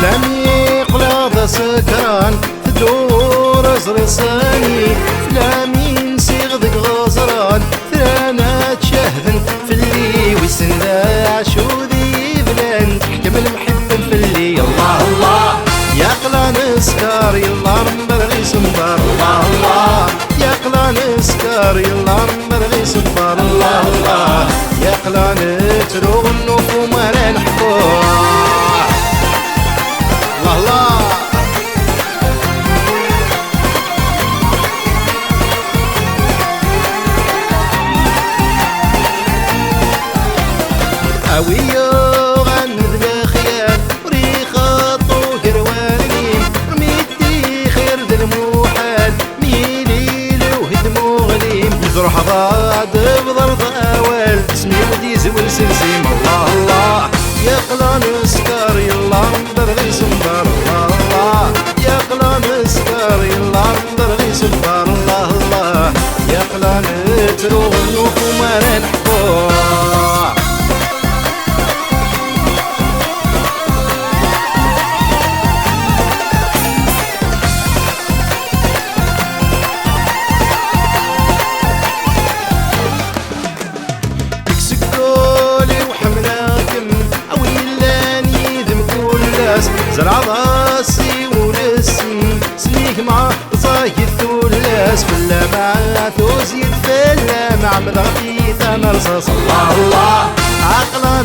فلامي قلاض سكران تدور زرصاني فلامي نسيغ ذك غزران ثرانا تشهدن في اللي ويسن ذا عشودي فلان تحكم المحب في اللي الله الله يا قلا نسكر يلا نبرغي سنبر الله الله يا قلا نسكر يلا نبرغي سنبر الله الله يا قلا نتروغ النوف وما نحبوه الله الله أويو غند بخيال وريخة طوكر وانين رميتي خير ذا الموحال ميليل وهدمو غليم يزرح ضاد بضرب أوال اسمي ودي زول سلسيم الله الله يا قلا نسكر يلا نبرغي سنبر الله الله يا قلا نسكر يلا نبرغي سنبر الله الله يا قلا نتروغ النوف وما نحبوه زرع راسي ورسم سميك مع زايد ثلاث فلا مع ثوزيد فلا مع مضغطي ثمر رصاص الله الله عقلا